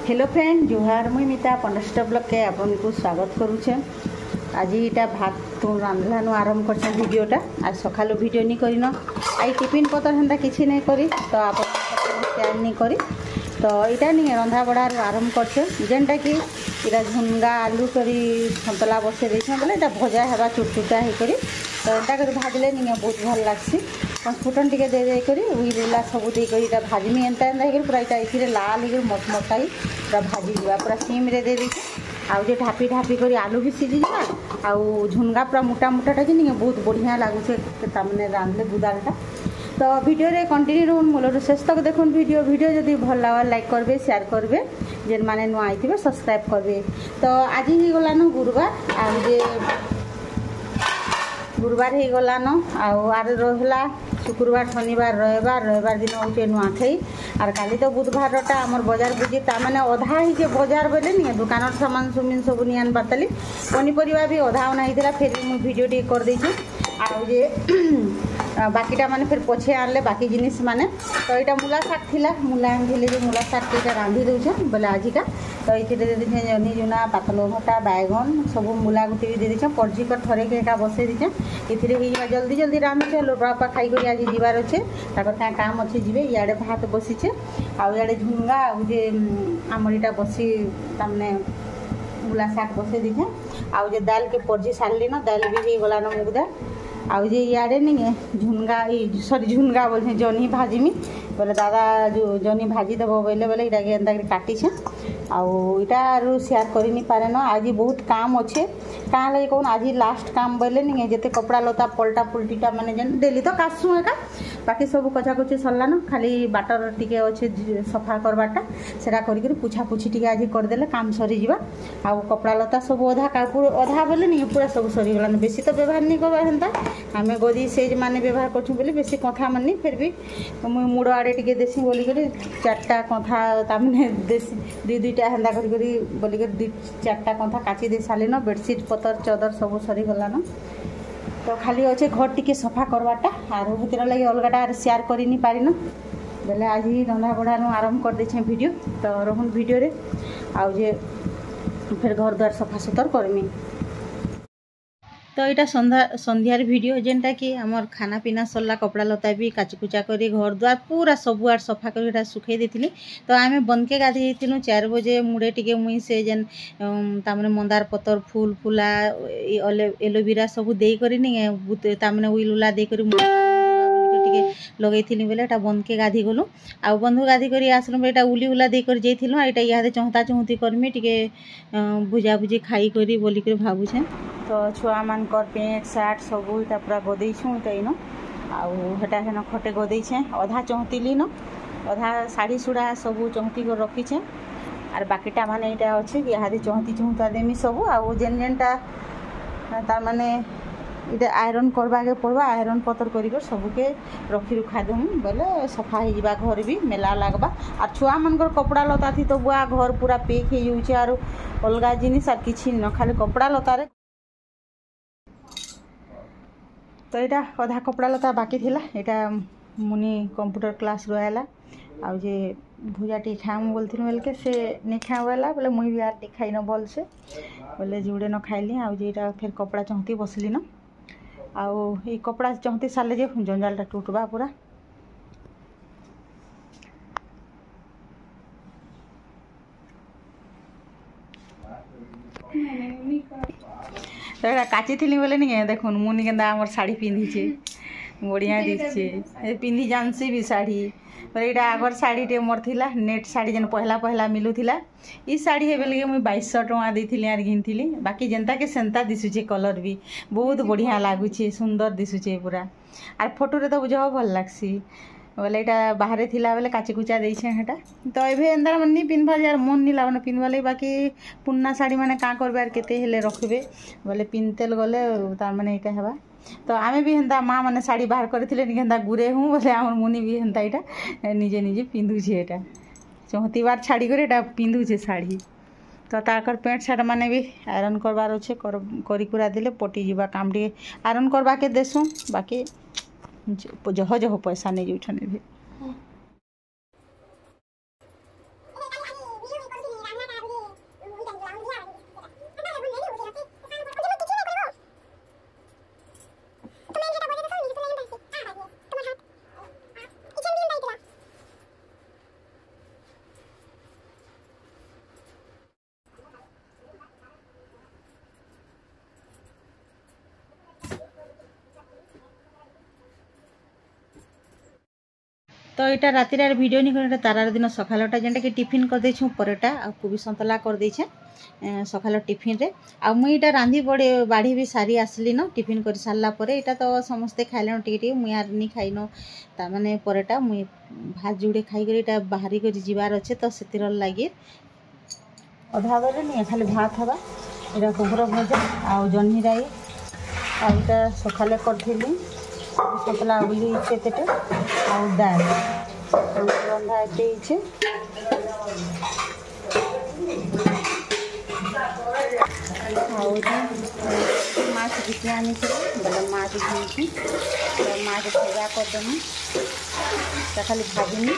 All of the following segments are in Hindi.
हेलो फ्रेंड जुहार मुई मिता पनस्ट ब्लॉग के आपन को स्वागत करुचे। आज इटा भात तो रांधलानु आरंभ करछे वीडियोटा। आज सकाळु वीडियो नहीं करिनो आई टिफिन पतर हंदा किछि नहीं करी तो आपन तैयार नहीं करी तो इटा नहीं रंधा बड़ा आरंभ करछे जेनटा कि इटा झुनगा आलू करी सन्तला बसे देछे बोले इटा भजा हेबा चुटचुटा हे करी तो एटा कर भाजले नहीं बहुत भल लागसी फुटन टिके दे दे करी उइला सब दे करी इटा भाजमी एंता एंता हे पूरा इटा इथिरे लाल हे मोटा ही पूरा भाजी दिवा पूरा सिम रे दे देछे आउ जे ढापी ढापी करी आलू भी सिझी जा आउ झुनगा पूरा मोटा मोटाटा कि नहीं बहुत बढ़िया लगुचे तामने रांधले बुदालटा। तो वीडियो रे कंटिन्यू रहून मूलर शेष तक देखुन वीडियो जदि भल लगा लाइक करबे शेयर करबे जेन माने नुआ आइथिबे सब्सक्राइब करबे। तो आज ही गलानो गुरुवार आ जे गुरुवार ही गलानो आर रहला शुक्रवार शनिवार रविवार दिन हूँ नुआखाई और काली तो बुधवारटा आमर बजार बुझी ताने अधा ही जे बजार बोले नहीं दुकान सामान सुमिन सब नहीं आन पातली पनीपरिया भी अधा अना होता फिर मुझे वीडियो टी कर देछी आउ जे बाकीटा माने फिर पछे आनले बाकी जिनिस माने तो यहाँ मूला शाग थिला मूला आनी जो मूला शाग टीका रांधि दौचे बोले आजिका तो ये दे दीछे जनी जुना पातलो भटा बैगन सब मूला गुटी भी दे दीछे पर्जिकर थरे के एका बसे दीछे इथिरे जल्दी जल्दी रांधुचे लोटरापा खाई कर आज जीवार अच्छे क्या काम अच्छे जीवे इे भात बसीचे आउ इे झुनगा जे आमर इटा बसी तमने मूला शाग बसे दीछे आउ जे दाल के पर्जी सारली न दाल भी हो गलान मुग दाल आउ जे इे नहीं झुनगा सॉरी झुनगा बोलते जनी भाजीमी बोले दादा जो जनी भाजी देव बोले बोले इटा एंता काटिछे आउ इटारू शेयर कर नहीं पारे न आज बहुत काम अच्छे क्या लगे कौन आज लास्ट काम बोले नहीं जिते कपड़ा लता पलटा पुलटीटा माने जेन डेली तो कासू एका बाकी सब कचाकुची सरलान खाली बाटर टिके अच्छे सफा करवाटा सेटा करी पुछा पुछी टिके आज करदेले काम सरी जिबा आउ कपड़ा लता सब अधा कापुर अधा बोले नहीं पूरा सब सरीगलान बेसी तो व्यवहार नहीं करवा हेन्ता आम गदी सेज माने व्यवहार करछुं बोली बेसी कथा मानी फिर भी मुई मुड़ आड़े टिके देसी बोली करी चारटा कथा तामने देसी दुई दुईटा हेन्दा करी बोली कर दुई चारटा कथा काची दे साली न बेडसीट पतर चदर सब सरीगलान तो खाली अच्छे घर टिके सफा करवाटा आर भर लगे अलगाटा शेयर कर नहीं पारिन बोले आज ही रंधा बढ़ा आरंभ कर देछे वीडियो तो रहन वीडियो रे आउ जे फिर घर द्वार सफा सुतर करमी। तो यहाँ संध्यार वीडियो जेनटा कि आमर खाना पीना सरला कपड़ा लता भी काचकुचा करी घर द्वार पूरा सबुआड़ सफा कर सुखई देती तो आम बंद के गाधे 4 बजे मुड़े टिके मुई से जेन तामने मंदार पतर फूल फुला एलोवेरा सब दे करी नहीं तामने उइल उला दे करी लगे बोले बंद के गाधी गलु आउ बंधु गाधी कर आसलु बेटा उली उला दे कर जाइलु यहाँ चहता चहती करमी टिके भुजा भुजी खाई करी बोली कर भावुछे। तो छुआ मानकर पेंट सार्ट सब इटा पूरा गदेछुँ इटा आउटा हेन खटे गदेछे अधा चहतिली न अधा शाढ़ी सुड़ा सब चहती कर रखीछे आर बाकीटा माने इटा अच्छे यहाँ चहती चहुता देमी सब आउ जेन जेनटा तार माने इटा आयरन करवाके पड़वा आयरन पतर कर सबके रखी रुखा देमु बोले सफा हो जा घर भी मेला लगवा और छुआ मानकर कपड़ा लता थी तो बुआ घर पूरा पेक हो जाऊे आर अलग जिनिस आर किछि न खाली कपड़ा लतारे तो यहाँ अधा कपड़ा लता बाकी थिला यहाँ मुनि कंप्यूटर क्लास रहा आउ जे भुजा टी खाऊँ बोलती बोल के से नहीं खाला बोले मुई भी आर टी खाई न भल से बोले जुड़े न खाइली आउ जे फिर कपड़ा चहती बसली न आउ ये कपड़ा चहती सारे जे जंजालटा टूटवा पूरा तो काची थी बोले नहीं देखुन मुनि केन्दा आमर शाढ़ी पिंधिचे बढ़िया दिखे पिंधि जानसी भी शाढ़ी यहाँ आगर शाढ़ी टे मोर थिला नेट शाढ़ी जेन पहला पहला मिलूला ई शाढ़ी है बोलिए मुझे 2200 टଙ୍କା देती आर घिनी बाकी जेनता के सेंता दिशुचे कलर भी बहुत बढ़िया लगुचे सुंदर दिशुचे पूरा आर फोटो रे तो बुझ भल लगसी बोले यहाँ बाहर थिला बेले काची कुचा देछे हेटा तो एभे एंदा मन नहीं पिन्धवा यार मन नहीं लगन पिन्धवा लगे बाकी पुन्ना शाढ़ी माने का करबे आर केते हेले रखबे बोले पिन्हतेल गले तार माने इटा हेबा तो आमे भी हेन्ता माँ मैंने शाढ़ी बाहर करथिले हेन्ता गुरे हूँ बोले आमर मुनि भी हेन्ता यहाँ निजे निजे पिंधुचे यहाँ चौहती बार छाड़ी कर यहाँ पिंधुचे शाढ़ी तो ताकर पेंट सार्ट माने भी आयरन करवार अच्छे करा देले पटी जीवा काम टे आयरन करवा के देसुँ बाकी जह जह पैसा नहीं जाऊँ भी तो यहाँ राति वीडियो नहीं कर तारार दिन सकालटा जेनटा कि टिफिन कर देछूँ परोटा आ कोबी सन्तला कर देछे सकाल टिफिन रे आ मुई इटा रांधी बड़े बाढ़ी भी सारी आसली न टिफिन कर सारा पर यहाँ तो समस्ते खाइल टे मुई आर नहीं खाइन ताने परोटा मुई भात जुड़े खाई इटा बाहरी कर जीवार अच्छे तो से लगे अधा बेले नहीं खाली भात हवा यहाँ कुकुर भजा आ जह्नी राई आईटा सकाले करी सतला उली केते आ दाल रंधा एते माछ घिटी आनी बोले माछ घी माछ भजा करदेमु खाली भाजनी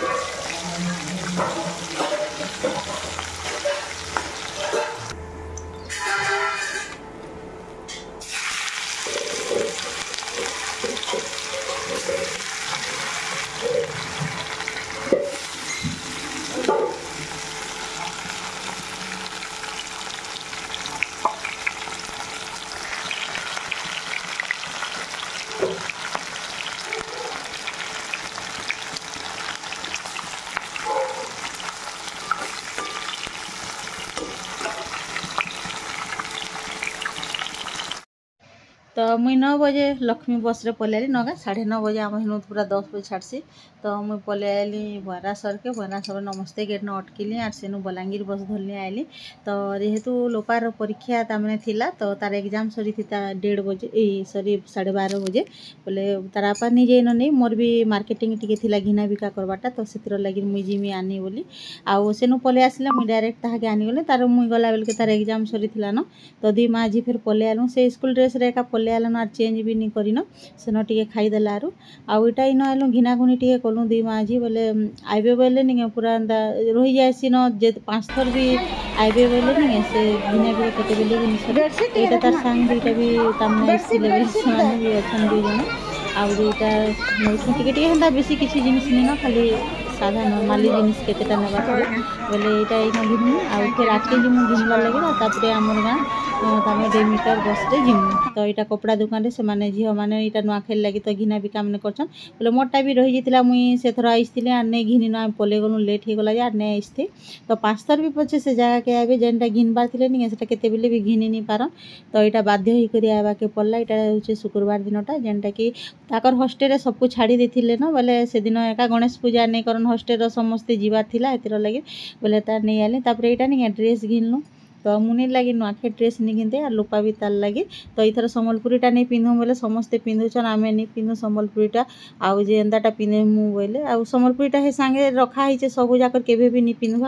तो मुई 9 बजे लक्ष्मी बस रे पलैली नगा 9:30 बजे आम हिनु पूरा 10 बजे छाड़सी तो मुई पलैली बरासर के बरासर नमस्ते गेट न अटकिली आर सेनु बलांगीर बस धरली आइली तो जेहेतु लोपार परीक्षा तामने थिला तो तार एग्जाम सरी थी 1:30 बजे सरी 12:30 बजे बोले तार आपा नहीं जाइन नहीं मोर भी मार्केटिंग टिके थिला घिना बिका करबाटा तो सेतिर लगी मुई जिमी आनी बोली आउ सेनु पले आसिला मुई डायरेक्ट ताहाके आनी गले तार मुई गला बेल के तार एग्जाम सरी थिला न तो दी माँ जी फिर पले आलु से स्कूल ड्रेस रे का आलन आर चेंज भी नहीं करिन सेन टे खाईदेला आरु आउ इटा इन आलु घिना घुनी टे कलु दी माँ बोले आइबे बोले नहीं पूरा रही जाए न जे 5 थर भी आइबे बोले नहीं से घिना भी कते बेले जिनिस एटा तार संग दुईटा भी तामने सिलेबस से भी अछन दुई जन आउ दुईटा नौछु टिके टिके हंदा बेसी किछि जिनिस नहीं न खाली साधा नॉर्मली जिनिस केतेटा नेबा बोले एटा इन घिनु आउ फिर आके जिमु घिनवा लगे तापरे हमर गां तामे 2 मीटर बस रे जिमु तो यहाँ कपड़ा दुकान रे से माने झील मैंने यहाँ नुआखाई लगी तो घिना बिका मैंने करछन बोले मोटा भी रही जाता मुई से थर आईती आर नहीं घिनी ना पले गलु लेट हो गला आर नहीं आसते तो 5 थर भी पचे से जगह के आए जेनटा घिनबार थे नहीं से केते बेले भी घिनी नहीं पारन तो यहाँ बाध्य होकर आवा के पड़ला यहाँ हूँ शुक्रवार दिनटा जेनटा कि ताकर हॉस्टेल सबको छाड़ी देथिले न बोले से दिन एका गणेश पूजा नहीं करन हॉस्टेल समस्ते जीवार थिला एतिर लगे बोले तार नहीं आले तापर यहाँ नहीं ड्रेस घिनलु तो मुनि लगी नुआखे ड्रेस नहीं घिनते और लोपा भी तार लगे तो इथर सम्बलपुरीटा नहीं पिंधु बोले समस्ते पिंधुचन आमे नहीं पिंधु सम्बलपुरीटा आउ जे एंदाटा पिंधे मु बोले आउ सम्बलपुरीटा हे सांगे रखा है सब जाकर केबे भी नहीं पिंधुआ